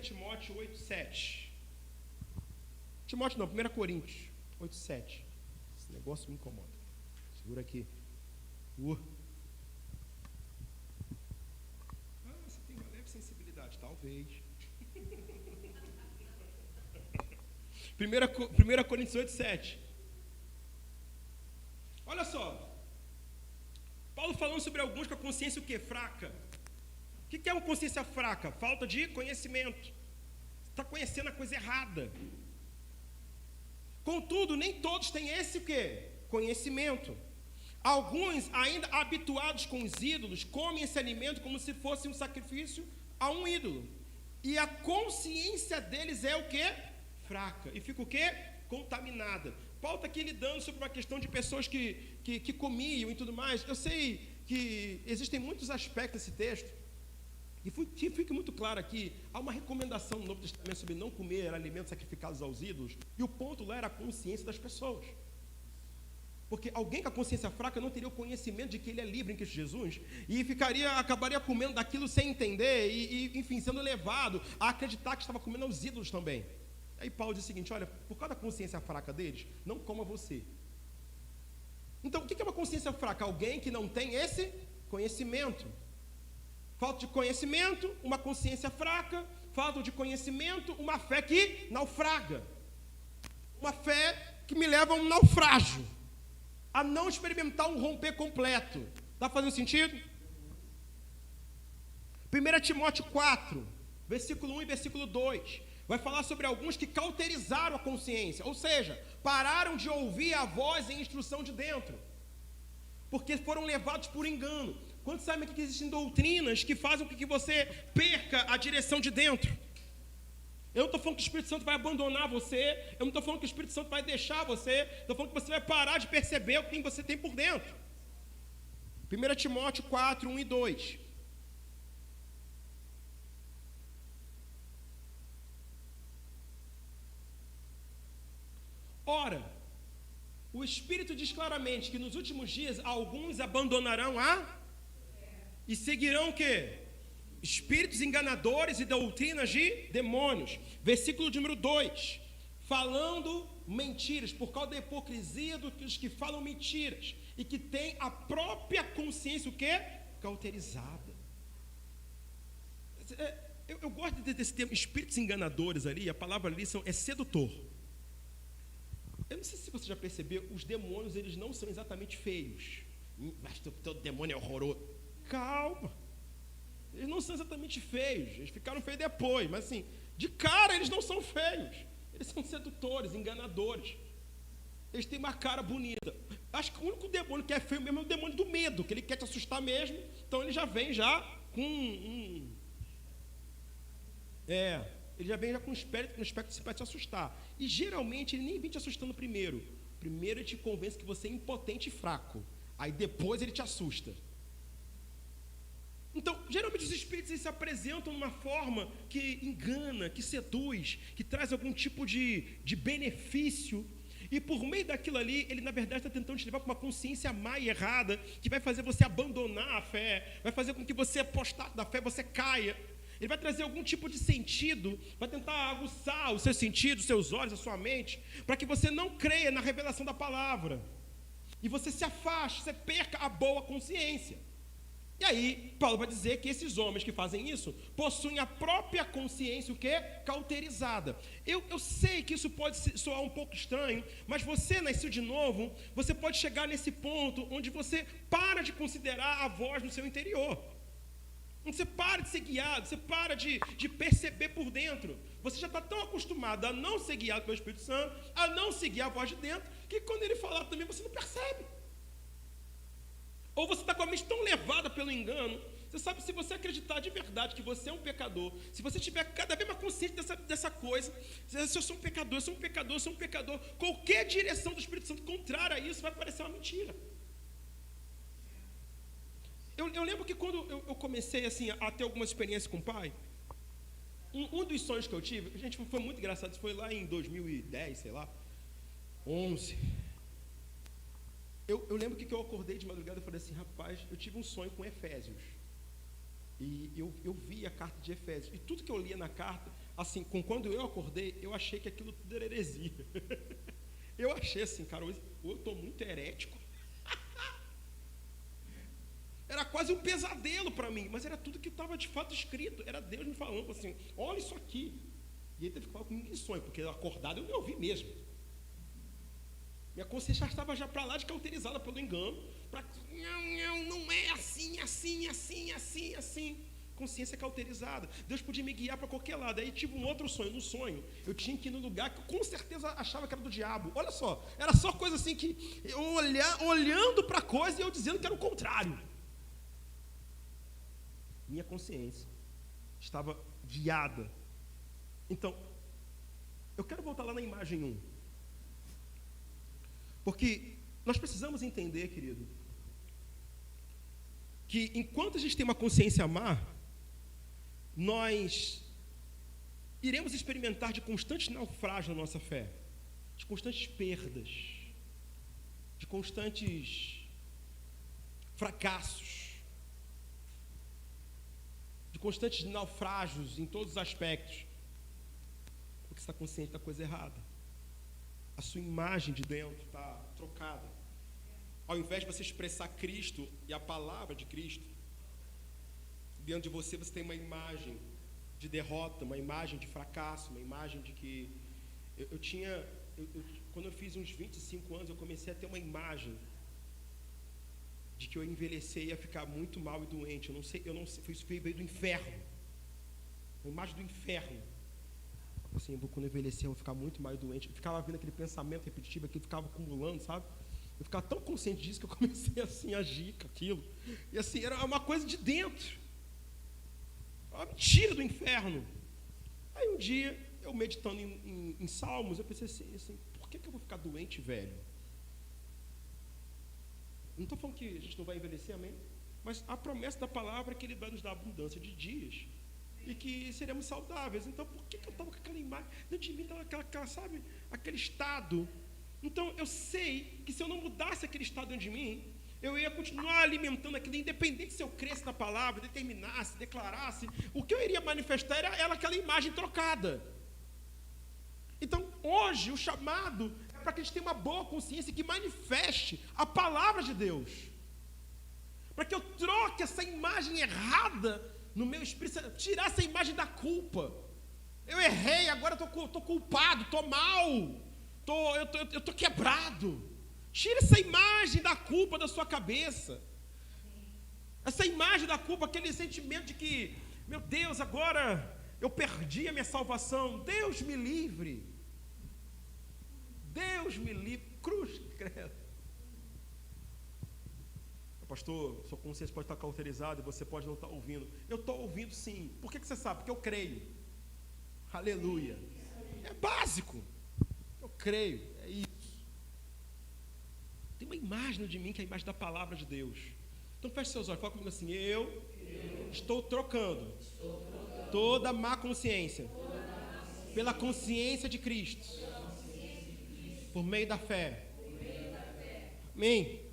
Timóteo 8,7. Timóteo não, 1 Coríntios 8,7. Esse negócio me incomoda. Segura aqui. Você tem uma leve sensibilidade, talvez. 1 Coríntios 8,7. Olha só. Paulo falando sobre alguns com a consciência o quê? Fraca. O que é uma consciência fraca? Falta de conhecimento. Está conhecendo a coisa errada. Contudo, nem todos têm esse o quê? Conhecimento. Alguns, ainda habituados com os ídolos, comem esse alimento como se fosse um sacrifício a um ídolo. E a consciência deles é o quê? Fraca. E fica o quê? Contaminada. Paulo está aqui lidando sobre uma questão de pessoas que comiam e tudo mais. Eu sei que existem muitos aspectos desse texto. E fique muito claro aqui, há uma recomendação no Novo Testamento sobre não comer alimentos sacrificados aos ídolos, e o ponto lá era a consciência das pessoas. Porque alguém com a consciência fraca não teria o conhecimento de que ele é livre em Cristo Jesus, e acabaria comendo daquilo sem entender, enfim, sendo levado a acreditar que estava comendo aos ídolos também. Aí Paulo diz o seguinte: olha, por causa da consciência fraca deles, não coma você. Então, o que é uma consciência fraca? Alguém que não tem esse conhecimento. Falta de conhecimento, uma consciência fraca. Falta de conhecimento, uma fé que naufraga. Uma fé que me leva a um naufrágio, a não experimentar um romper completo. Está fazendo sentido? 1 Timóteo 4, versículo 1 e versículo 2. Vai falar sobre alguns que cauterizaram a consciência, ou seja, pararam de ouvir a voz e a instrução de dentro, porque foram levados por engano. Quantos sabem que existem doutrinas que fazem com que você perca a direção de dentro? Eu não estou falando que o Espírito Santo vai abandonar você, eu não estou falando que o Espírito Santo vai deixar você, estou falando que você vai parar de perceber o que você tem por dentro. 1 Timóteo 4, 1 e 2. Ora, o Espírito diz claramente que nos últimos dias alguns abandonarão e seguirão o quê? Espíritos enganadores e doutrinas de demônios. Versículo número 2. Falando mentiras, por causa da hipocrisia dos que falam mentiras e que têm a própria consciência o quê? Cauterizada. Eu gosto desse termo, espíritos enganadores ali, a palavra ali é sedutor. Eu não sei se você já percebeu, os demônios eles não são exatamente feios. Mas todo demônio é horroroso. Calma. Eles não são exatamente feios. Eles ficaram feios depois. Mas assim, de cara eles não são feios. Eles são sedutores, enganadores. Eles têm uma cara bonita. Acho que o único demônio que é feio mesmo é o demônio do medo, que ele quer te assustar mesmo. Então ele já vem com ele já vem com um aspecto para te assustar. E geralmente ele nem vem te assustando primeiro. Primeiro ele te convence que você é impotente e fraco. Aí depois ele te assusta. Então, geralmente os espíritos eles se apresentam de uma forma que engana, que seduz, que traz algum tipo de benefício. E por meio daquilo ali, ele na verdade está tentando te levar para uma consciência má e errada, que vai fazer você abandonar a fé, vai fazer com que você, apostado da fé, você caia. Ele vai trazer algum tipo de sentido, vai tentar aguçar os seus sentidos, os seus olhos, a sua mente, para que você não creia na revelação da palavra. E você se afaste, você perca a boa consciência. E aí, Paulo vai dizer que esses homens que fazem isso possuem a própria consciência, o quê? Cauterizada. Eu sei que isso pode soar um pouco estranho, mas você nasceu de novo, você pode chegar nesse ponto onde você para de considerar a voz no seu interior. Você para de ser guiado, você para de perceber por dentro. Você já está tão acostumado a não ser guiado pelo Espírito Santo, a não seguir a voz de dentro, que quando ele falar também você não percebe. Ou você está com a mente tão levada pelo engano. Você sabe, se você acreditar de verdade que você é um pecador, se você tiver cada vez mais consciente dessa coisa, se eu sou um pecador, eu sou um pecador, eu sou um pecador, qualquer direção do Espírito Santo contrária a isso vai parecer uma mentira. Eu lembro que quando eu comecei assim, a ter algumas experiências com o pai, um dos sonhos que eu tive, gente, foi muito engraçado, isso foi lá em 2010, sei lá, 11. Eu lembro que eu acordei de madrugada e falei assim, rapaz, eu tive um sonho com Efésios. E eu vi a carta de Efésios. E tudo que eu lia na carta, assim, quando eu acordei, eu achei que aquilo tudo era heresia. Eu achei assim, cara, eu estou muito herético. Era quase um pesadelo para mim, mas era tudo que estava de fato escrito. Era Deus me falando assim, olha isso aqui. E ele teve que falar comigo em sonho, porque acordado eu não ouvi mesmo. Minha consciência já estava para lá de cauterizada pelo engano. Não é assim. Consciência cauterizada. Deus podia me guiar para qualquer lado. Aí tive um outro sonho. No sonho, eu tinha que ir no lugar que eu com certeza achava que era do diabo. Olha só, era só coisa assim que eu olhando para a coisa e eu dizendo que era o contrário. Minha consciência estava guiada. Então, eu quero voltar lá na imagem 1. Porque nós precisamos entender, querido, que enquanto a gente tem uma consciência má, nós iremos experimentar de constantes naufrágios na nossa fé, de constantes perdas, de constantes fracassos, de constantes naufrágios em todos os aspectos, porque você está consciente da coisa errada. A sua imagem de dentro está trocada. Ao invés de você expressar Cristo e a palavra de Cristo, dentro de você tem uma imagem de derrota, uma imagem de fracasso, uma imagem de que... Quando eu fiz uns 25 anos, eu comecei a ter uma imagem de que eu envelhecer e ia ficar muito mal e doente. Eu não sei, isso veio do inferno. Uma imagem do inferno. Assim, quando eu envelhecer, eu vou ficar muito mais doente. Eu ficava vendo aquele pensamento repetitivo que ficava acumulando, sabe? Eu ficava tão consciente disso que eu comecei assim a agir com aquilo. E assim, era uma coisa de dentro. Uma mentira do inferno. Aí um dia, eu meditando em Salmos, eu pensei assim, por que eu vou ficar doente, velho? Não estou falando que a gente não vai envelhecer, amém? Mas a promessa da palavra é que Ele vai nos dar abundância de dias. E que seremos saudáveis. Então, por que eu estava com aquela imagem? Dentro de mim estava aquela, sabe, aquele estado. Então, eu sei que se eu não mudasse aquele estado dentro de mim, eu ia continuar alimentando aquilo, independente se eu cresce na palavra, determinasse, declarasse, o que eu iria manifestar era aquela imagem trocada. Então, hoje, o chamado é para que a gente tenha uma boa consciência que manifeste a palavra de Deus. Para que eu troque essa imagem errada no meu espírito, tirar essa imagem da culpa. Eu errei, agora eu estou culpado, estou mal, eu estou quebrado. Tira essa imagem da culpa da sua cabeça. Essa imagem da culpa, aquele sentimento de que, meu Deus, agora eu perdi a minha salvação. Deus me livre. Deus me livre. Cruz, credo. Pastor, sua consciência pode estar cauterizada e você pode não estar ouvindo. Eu estou ouvindo sim. Por que você sabe? Porque eu creio. Aleluia. É básico. Eu creio. É isso. Tem uma imagem de mim que é a imagem da palavra de Deus. Então feche seus olhos. Fala comigo assim. Eu estou trocando toda má consciência pela consciência de Cristo. Por meio da fé. Amém.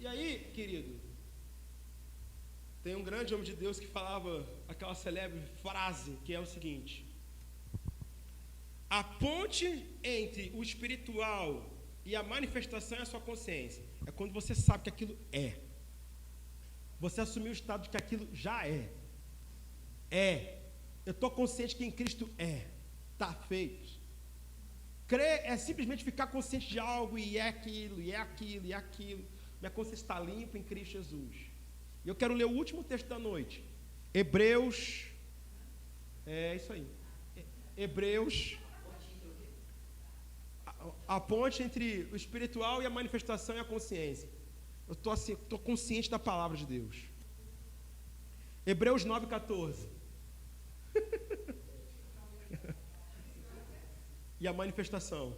E aí, querido, tem um grande homem de Deus que falava aquela célebre frase, que é o seguinte: a ponte entre o espiritual e a manifestação é a sua consciência. É quando você sabe que aquilo é. Você assumir o estado de que aquilo já é. Eu estou consciente que em Cristo está feito. Crer é simplesmente ficar consciente de algo e é aquilo, e é aquilo, e é aquilo. Minha consciência está limpa em Cristo Jesus. E eu quero ler o último texto da noite. Hebreus. É isso aí. Hebreus. A ponte entre o espiritual e a manifestação e a consciência. Eu estou assim, estou consciente da palavra de Deus. Hebreus 9,14. E a manifestação.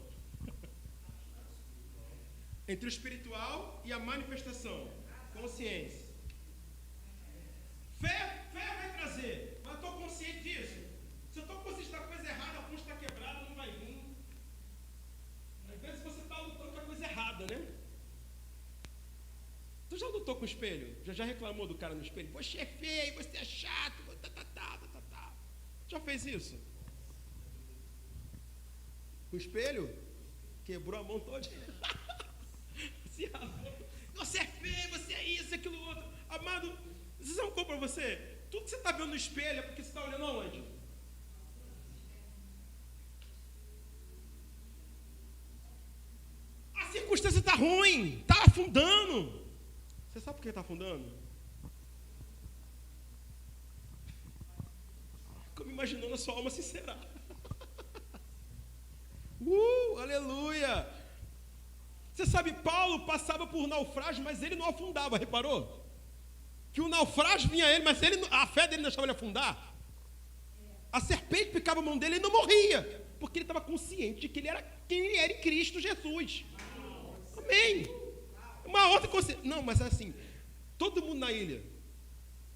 Entre o espiritual e a manifestação. Consciência. Fé vai trazer. Mas eu estou consciente disso. Se eu estou consciente da coisa errada, a ponte está quebrada, não vai vir. Às vezes você está lutando com a coisa errada, né? Tu já lutou com o espelho? Já reclamou do cara no espelho? Você é feio, você é chato, Já fez isso? Com o espelho? Quebrou a mão toda. Se rasgou. Você é feio, você é isso, aquilo outro. Amado, isso é um pouco para você. Tudo que você está vendo no espelho é porque você está olhando aonde? A circunstância está ruim, está afundando. Você sabe por que está afundando? Fico me imaginando a sua alma sincerar. Aleluia! Você sabe, Paulo passava por naufrágio, mas ele não afundava, reparou? Que o naufrágio vinha a ele, mas a fé dele não deixava ele afundar. A serpente picava a mão dele e ele não morria, porque ele estava consciente de que ele era quem ele era em Cristo Jesus. Amém! Uma outra consciência. Não, mas assim, todo mundo na ilha,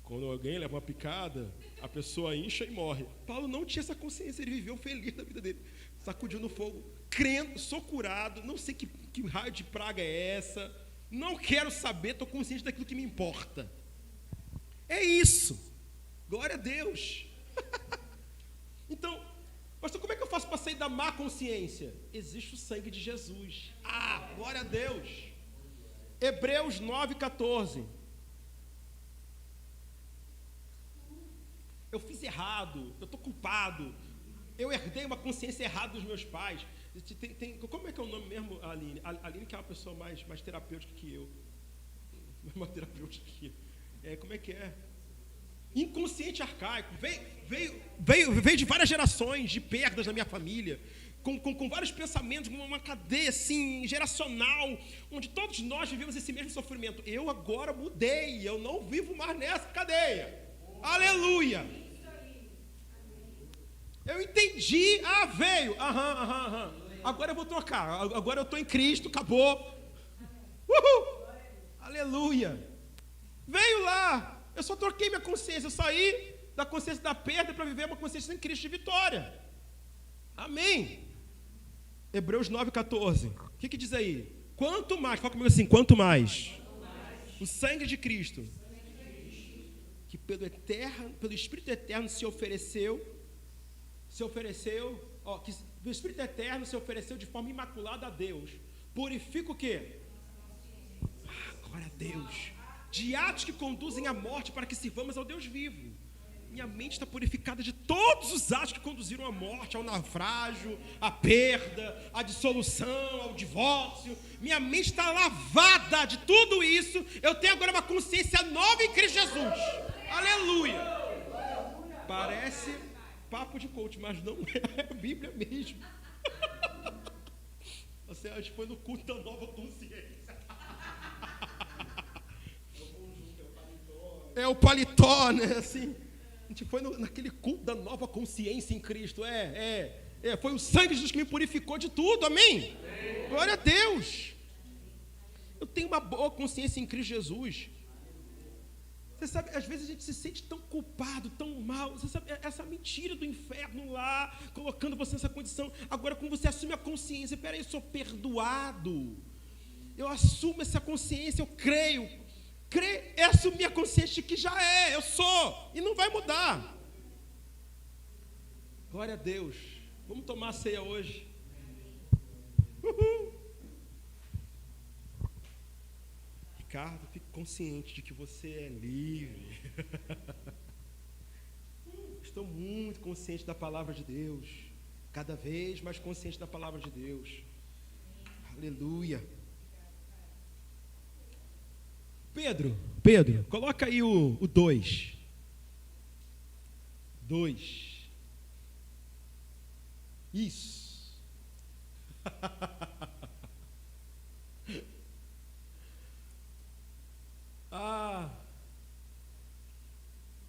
quando alguém leva uma picada, a pessoa incha e morre. Paulo não tinha essa consciência, ele viveu feliz da vida dele. Sacudiu no fogo, crendo, sou curado, não sei que raio de praga é essa, não quero saber, estou consciente daquilo que me importa. É isso. Glória a Deus. Então, pastor, como é que eu faço para sair da má consciência? Existe o sangue de Jesus. Glória a Deus. Hebreus 9,14. Eu fiz errado, eu estou culpado. Eu herdei uma consciência errada dos meus pais. Como é que é o nome mesmo, Aline? Aline que é uma pessoa mais terapêutica que eu. Mais terapêutica que eu. Como é que é? Inconsciente arcaico. Veio de várias gerações de perdas na minha família. Com vários pensamentos, uma cadeia assim, geracional, onde todos nós vivemos esse mesmo sofrimento. Eu agora mudei, eu não vivo mais nessa cadeia. Aleluia! Eu entendi, veio, agora eu vou trocar, agora eu estou em Cristo, acabou. Aleluia! Veio lá, eu só troquei minha consciência, eu saí da consciência da perda para viver uma consciência em Cristo de vitória. Amém! Hebreus 9,14. O que diz aí? Quanto mais, fala comigo assim, quanto mais o sangue de Cristo, que pelo Espírito Eterno se ofereceu, que o Espírito Eterno se ofereceu de forma imaculada a Deus, purifica o quê? Glória a Deus. De atos que conduzem à morte para que sirvamos ao Deus vivo. Minha mente está purificada de todos os atos que conduziram à morte, ao naufrágio, à perda, à dissolução, ao divórcio. Minha mente está lavada de tudo isso. Eu tenho agora uma consciência nova em Cristo Jesus. Aleluia! Parece papo de coach, mas não é a Bíblia mesmo. Você acha que foi no culto da nova consciência. É o paletó, né? Assim, a gente foi naquele culto da nova consciência em Cristo. Foi o sangue de Jesus que me purificou de tudo, amém? Glória a Deus. Eu tenho uma boa consciência em Cristo Jesus. Você sabe, às vezes a gente se sente tão culpado, tão mal. Você sabe, essa mentira do inferno lá, colocando você nessa condição. Agora, quando você assume a consciência, peraí, eu sou perdoado. Eu assumo essa consciência, eu creio. Crer é assumir a consciência de que já eu sou, e não vai mudar. Glória a Deus. Vamos tomar a ceia hoje. Ricardo, fica consciente de que você é livre. Estou muito consciente da palavra de Deus. Cada vez mais consciente da palavra de Deus. Aleluia. Pedro, coloca aí o 2. 2. Isso.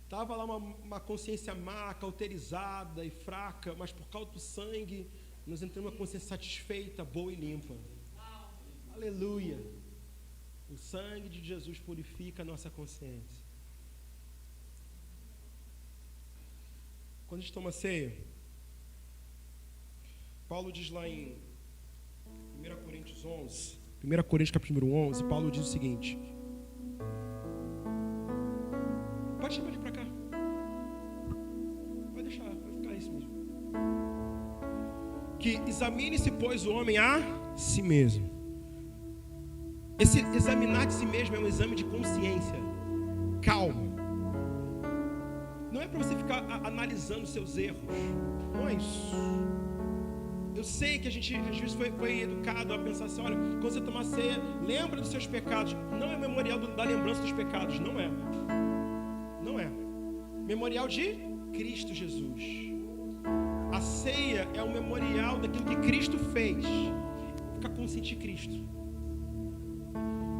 Estava lá uma consciência má, cauterizada e fraca, mas por causa do sangue, nós entramos uma consciência satisfeita, boa e limpa. Aleluia. O sangue de Jesus purifica a nossa consciência. Quando a gente toma ceia, Paulo diz lá em 1 Coríntios 11, 1 Coríntios capítulo 11, Paulo diz o seguinte. Pode chamar ele para cá. Vai deixar, vai ficar isso mesmo. Que examine-se, pois, o homem a si mesmo. Esse examinar de si mesmo é um exame de consciência. Calma. Não é para você ficar analisando seus erros. Não é isso. Eu sei que a gente às vezes foi educado a pensar assim, olha, quando você tomar ceia, lembra dos seus pecados. Não é memorial da lembrança dos pecados, não é. Não é. Memorial de Cristo Jesus. A ceia é um memorial daquilo que Cristo fez. Ficar consciente de Cristo.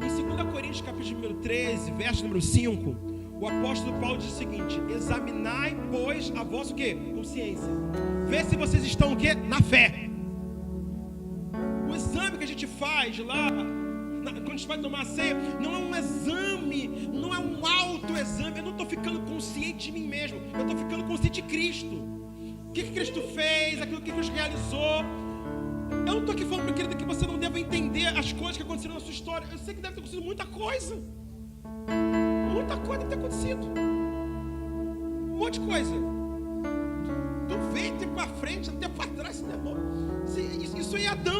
Em 2 Coríntios capítulo número 13, verso número 5, o apóstolo Paulo diz o seguinte: examinai, pois, a vossa o quê? Consciência. Vê se vocês estão o quê? Na fé. O exame que a gente faz lá, quando a gente vai tomar a ceia, não é um exame, não é um autoexame. Eu não estou ficando consciente de mim mesmo, eu estou ficando consciente de Cristo. O que Cristo fez, aquilo que Cristo realizou. Eu não estou aqui falando, meu querido, que você não deve entender as coisas que aconteceram na sua história. Eu sei que deve ter acontecido muita coisa. Muita coisa deve ter acontecido. Um monte de coisa. Do ventre para frente, até para trás. Isso aí é Adão.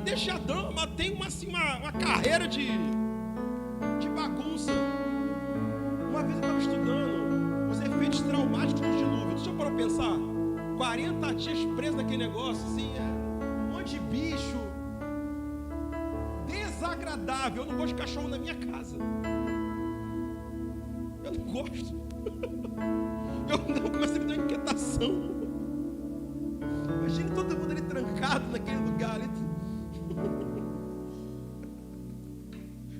Deixa Adão, mas tem uma carreira de bagunça. Uma vez eu estava estudando os efeitos traumáticos do dilúvio. Deixa eu parar para pensar. 40 dias preso naquele negócio, assim, um monte de bicho. Desagradável. Eu não gosto de cachorro na minha casa. Eu não gosto. Eu comecei a me dar uma inquietação. Imagine todo mundo ali trancado naquele lugar ali.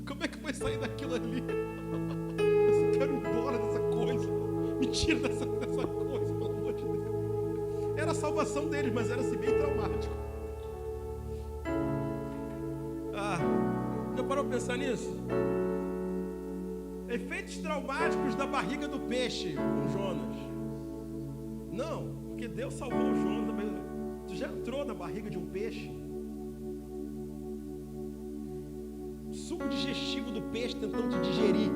Como é que vai sair daquilo ali? Eu quero ir embora dessa coisa. Me tira dessa coisa, pelo amor de Deus. Era a salvação deles, mas era assim bem traumático. Já parou pra pensar nisso? Efeitos traumáticos da barriga do peixe com Jonas. Não, porque Deus salvou o Jonas. Tu já entrou na barriga de um peixe? O suco digestivo do peixe tentando te digerir.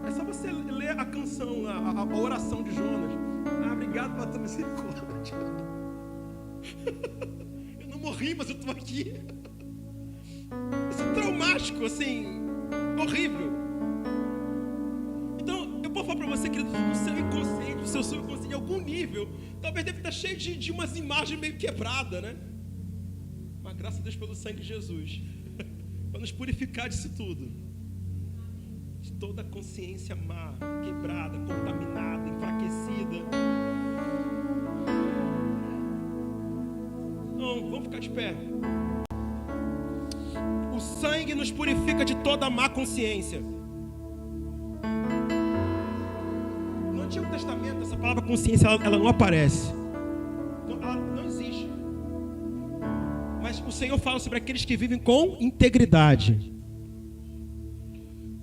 É só você ler a canção, a oração de Jonas. Obrigado pela tua misericórdia. Eu não morri, mas eu estou aqui. Isso é traumático, assim, horrível. Então, eu posso falar para você, querido, o seu inconsciente, o seu subconsciente, em algum nível, talvez deve estar cheio de umas imagens meio quebradas, né? Mas graças a Deus pelo sangue de Jesus, para nos purificar disso tudo, de toda a consciência má, quebrada, contaminada, enfraquecida. Então, vamos ficar de pé. O sangue nos purifica de toda a má consciência. No Antigo Testamento, essa palavra consciência, ela não aparece. Ela não existe. Mas o Senhor fala sobre aqueles que vivem com integridade.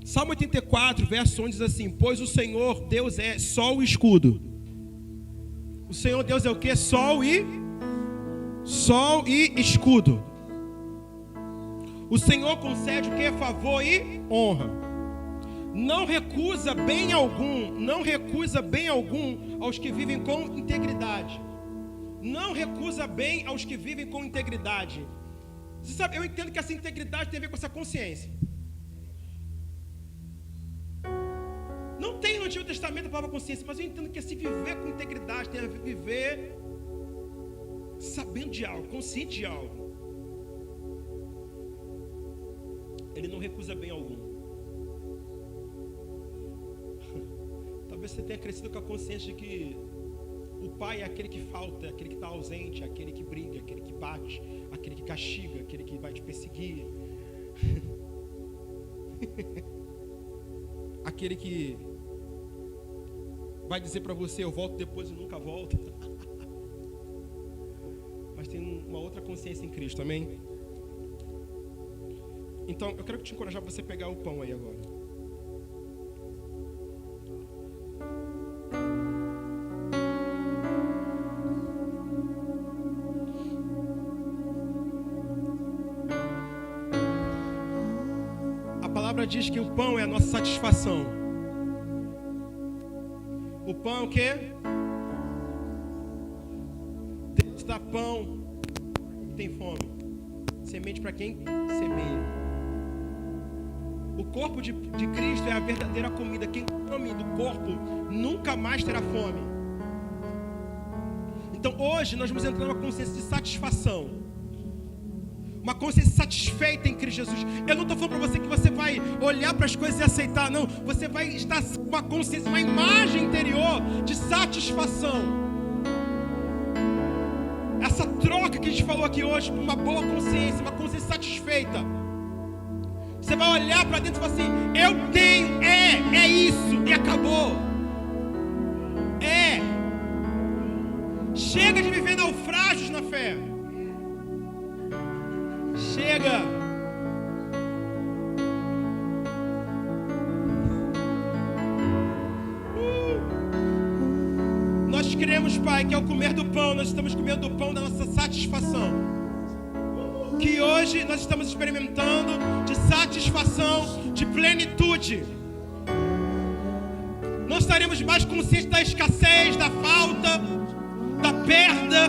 Salmo 84, verso 1 diz assim: pois o Senhor Deus é sol e escudo. O Senhor Deus é o que? Sol e escudo. O Senhor concede o que? Favor e honra. Não recusa bem algum aos que vivem com integridade. Não recusa bem aos que vivem com integridade. Você sabe, eu entendo que essa integridade tem a ver com essa consciência. Não tem no Antigo Testamento a palavra consciência, mas eu entendo que se viver com integridade tem a viver sabendo de algo, consciente de algo. Ele não recusa bem algum. Talvez você tenha crescido com a consciência de que o pai é aquele que falta, é aquele que está ausente, é aquele que briga, é aquele que bate, aquele que castiga, aquele que vai te perseguir. Aquele que vai dizer para você, eu volto depois e nunca volto. Mas tem uma outra consciência em Cristo, amém? Então, eu quero te encorajar para você pegar o pão aí agora. A palavra diz que o pão é a nossa satisfação. O pão é o quê? Deus dá pão e tem fome. Semente para quem semeia. O corpo de Cristo é a verdadeira comida. Quem come do corpo nunca mais terá fome. Então hoje nós vamos entrar numa consciência de satisfação. Uma consciência satisfeita em Cristo Jesus. Eu não estou falando para você que você vai olhar para as coisas e aceitar, não. Você vai estar com uma consciência, uma imagem interior de satisfação. Essa troca que a gente falou aqui hoje, uma boa consciência, uma consciência satisfeita. Você vai olhar para dentro e falar assim, eu tenho, é isso, e acabou. Chega de viver naufrágios na fé. Chega. Nós cremos, Pai, que ao comer do pão, nós estamos comendo do pão da nossa satisfação. Que hoje nós estamos experimentando de satisfação, de plenitude. Não estaremos mais conscientes da escassez, da falta, da perda.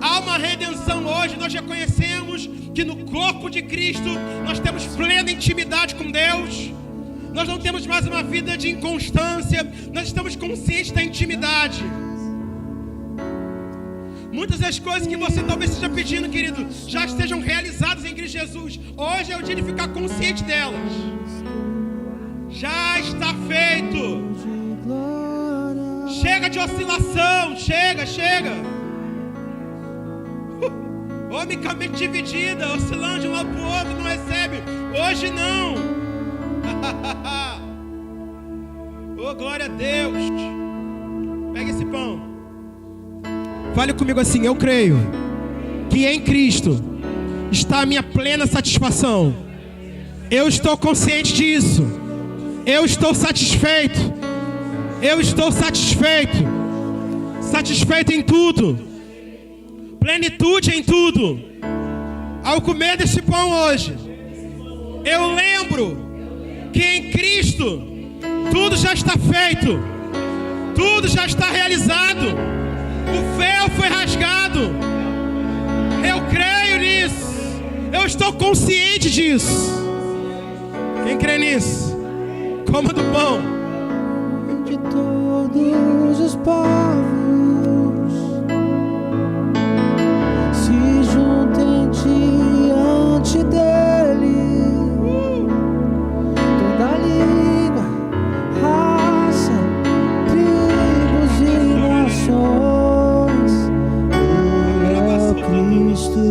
Há uma redenção hoje. Nós já conhecemos que no corpo de Cristo nós temos plena intimidade com Deus. Nós não temos mais uma vida de inconstância. Nós estamos conscientes da intimidade. Muitas das coisas que você talvez esteja pedindo, querido, já estejam realizadas em Cristo Jesus. Hoje é o dia de ficar consciente delas. Já está feito. Chega de oscilação. Chega. Homem com a mente dividida, oscilando de um lado para o outro, não recebe. Hoje não. Oh, glória a Deus. Pega esse pão. Fale comigo assim, eu creio que em Cristo está a minha plena satisfação. Eu estou consciente disso. Eu estou satisfeito. Eu estou satisfeito. Satisfeito em tudo. Plenitude em tudo. Ao comer desse pão hoje, eu lembro que em Cristo tudo já está feito. Tudo já está realizado. O véu foi rasgado. Eu creio nisso. Eu estou consciente disso. Quem crê nisso? Coma do pão. De todos os povos se juntem diante dele. Toda língua, raça, tribos e nações. Cristo,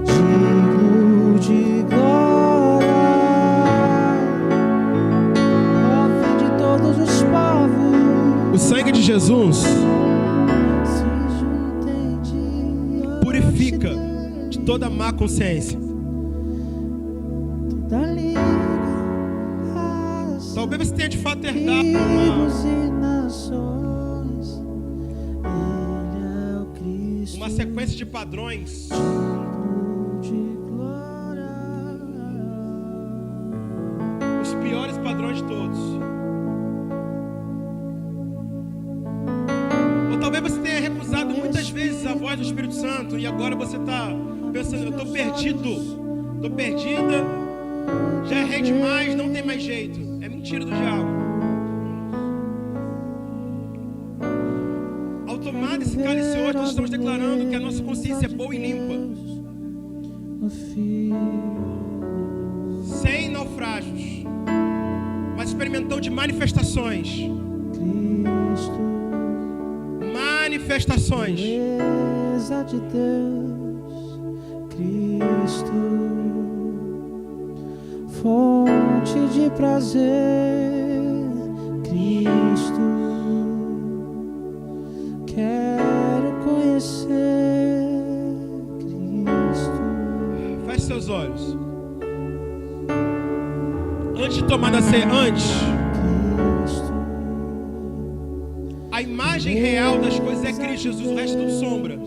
digno de glória, ó fim de todos os povos. O sangue de Jesus purifica de toda má consciência. Toda língua, raça, Talvez você tenha de fato herdado tribos e nações. uma sequência de padrões. Os piores padrões de todos. Ou talvez você tenha recusado muitas vezes a voz do Espírito Santo e agora você está pensando, eu estou perdido, estou perdida. Já errei demais, não tem mais jeito. É mentira do diabo. Ao tomar esse cálice hoje, nós estamos declarando que a nossa consciência é boa e limpa. Sem naufrágios, mas experimentando de manifestações. Manifestações. Beleza de Deus, Cristo, fonte de prazer, Cristo, quero conhecer Cristo. Feche seus olhos. Antes de tomar da ceia, a imagem real das coisas é Cristo Jesus, o resto é tudo sombra.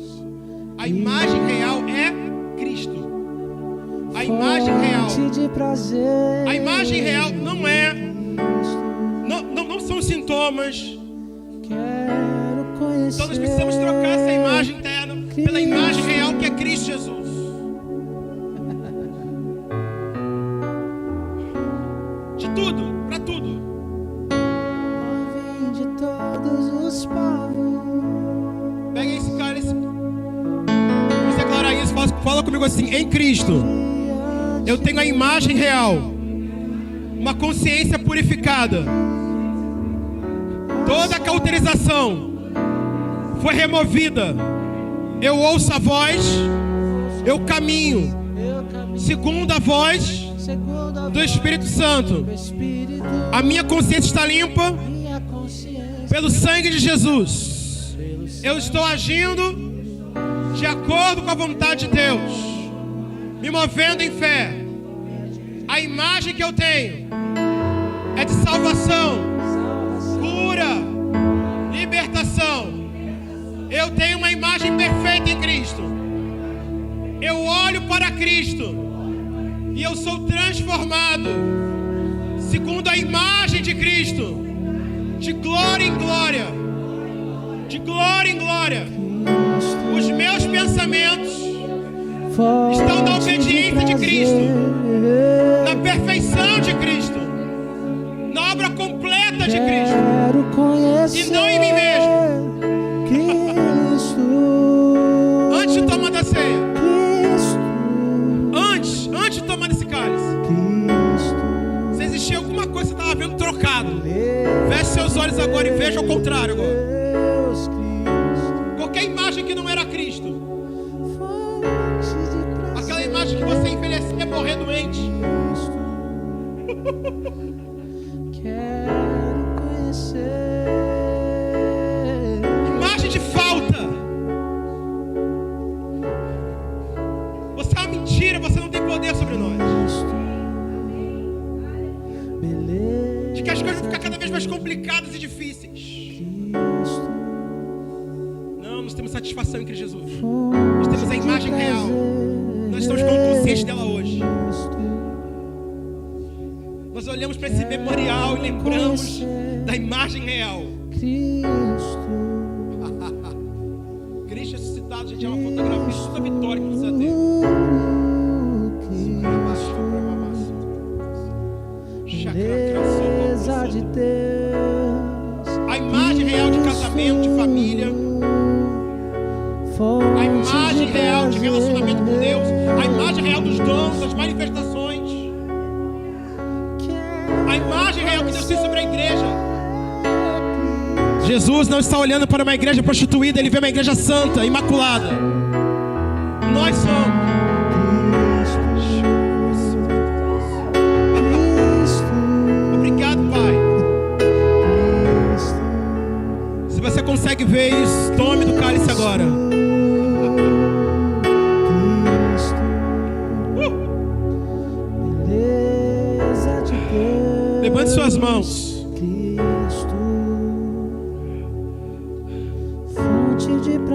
A imagem real é Cristo. A imagem real. A imagem real não é. Não são sintomas. Então nós precisamos trocar essa imagem interna pela imagem real que é Cristo Jesus. De tudo, para tudo. De todos os povos. Pega esse cálice. Vamos declarar isso. Fala comigo assim: em Cristo eu tenho a imagem real, uma consciência purificada. Toda a cauterização foi removida. Eu ouço a voz, eu caminho segundo a voz do Espírito Santo. A minha consciência está limpa pelo sangue de Jesus. Eu estou agindo de acordo com a vontade de Deus, me movendo em fé. A imagem que eu tenho é de salvação, cura, libertação. Eu tenho uma imagem perfeita em Cristo. Eu olho para Cristo e eu sou transformado segundo a imagem de Cristo, de glória em glória, de glória em glória. Os meus pensamentos estão na obediência de Cristo, na perfeição de Cristo, na obra completa de Cristo, e não em mim mesmo. Antes de tomar da ceia, antes de tomar desse cálice, se existia alguma coisa que você estava vendo trocado, feche seus olhos agora e veja ao contrário agora. Qualquer imagem que não era Cristo, aquela imagem que você envelhecia, morrer doente, Quero conhecer imagem de falta. Você é uma mentira, você não tem poder sobre nós. De que as coisas vão ficar cada vez mais complicadas e difíceis. Não, nós temos satisfação em Cristo Jesus. Nós temos a imagem real. Nós estamos conscientes dela hoje. Nós olhamos para esse memorial e lembramos da imagem real. Cristo ressuscitado, gente, é uma fotografia da vitória que precisa ter. beleza de Deus, a imagem real de casamento, de família, a imagem real de relacionamento com Deus, a imagem real dos dons, das manifestações, a imagem real que Deus tem sobre a igreja. Jesus não está olhando para uma igreja prostituída, Ele vê uma igreja santa, imaculada. Nós somos. Obrigado, Pai. Se você consegue ver isso, tome do cálice agora. Levante suas mãos.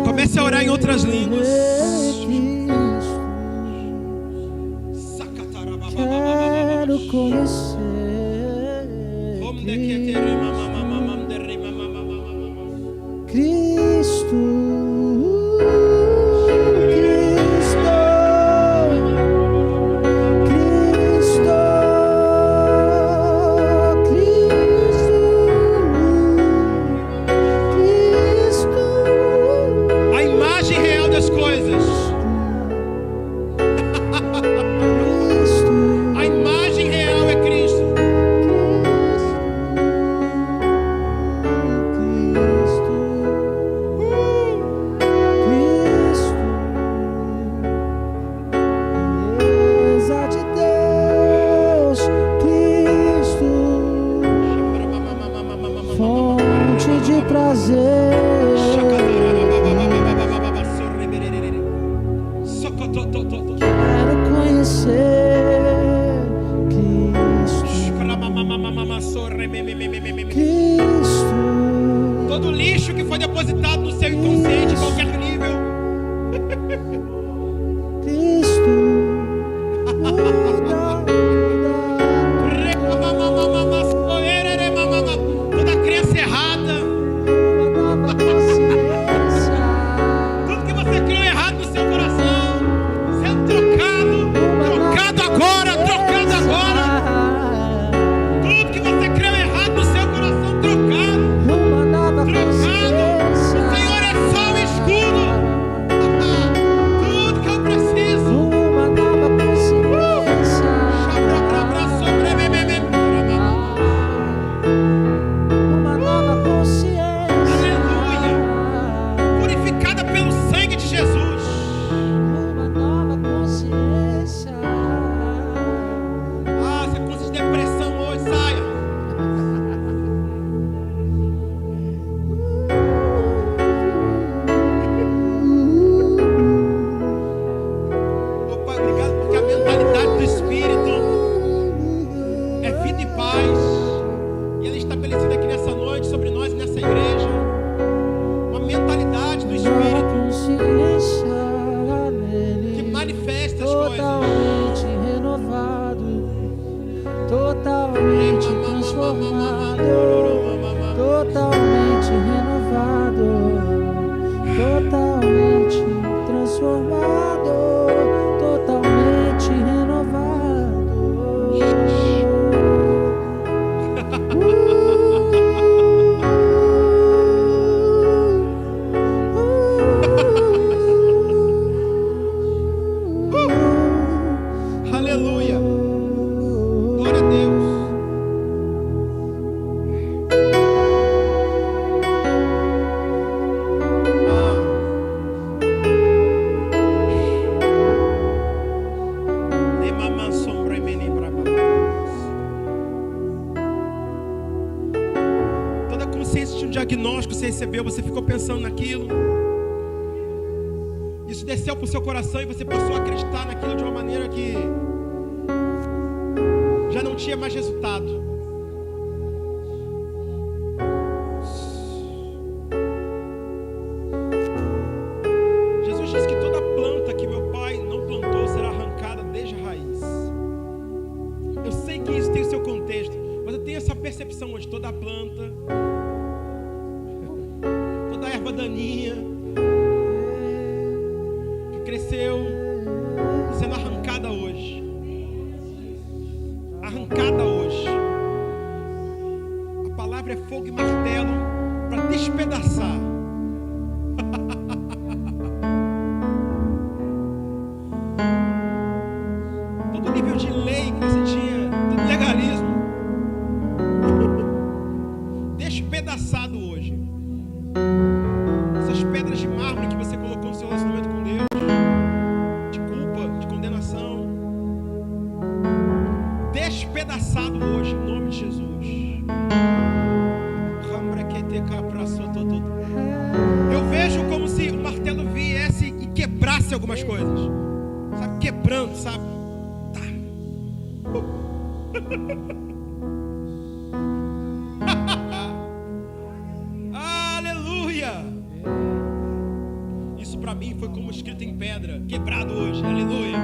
Comece a orar em outras línguas. Quero conhecer Cristo, Cristo, Cristo. transformado, totalmente renovado, totalmente transformado, totalmente renovado. Aleluia. Glória a Deus. Toda consciência de um diagnóstico que você recebeu, você ficou pensando naquilo. Isso desceu para o seu coração e você passou a acreditar naquilo de uma maneira que já não tinha mais resultado. Jesus disse que toda planta que meu Pai não plantou será arrancada desde a raiz. Eu sei que isso tem o seu contexto, mas eu tenho essa percepção hoje. Toda planta, toda erva daninha que cresceu, sendo arrancada hoje. Arrancada hoje. A palavra é fogo e martelo para despedaçar. Todo nível de lei que você tinha, todo legalismo, despedaçado hoje. Essas pedras de mármore que você colocou no seu relacionamento com Deus, de culpa, de condenação, despedaçado hoje, em nome de Jesus. Eu vejo como se o martelo viesse e quebrasse algumas coisas, sabe? Quebrando, sabe? Tá. Aleluia! Isso para mim foi como escrito em pedra, quebrado hoje. Aleluia!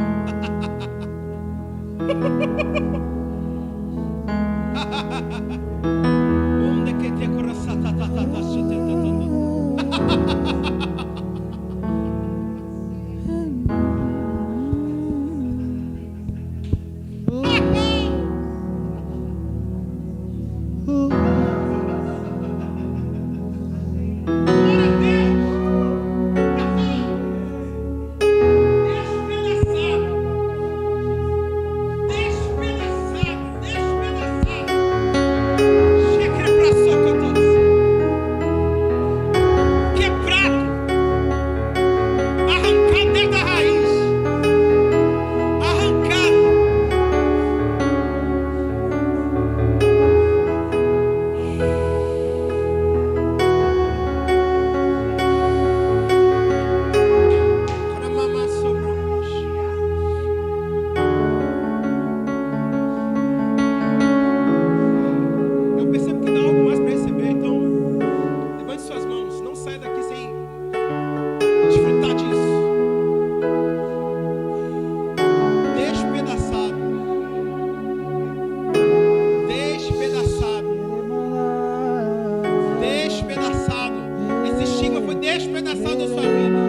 Despedaçado da sua vida,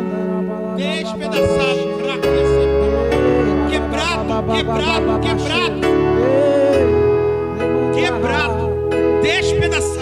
despedaçado, quebrado, despedaçado.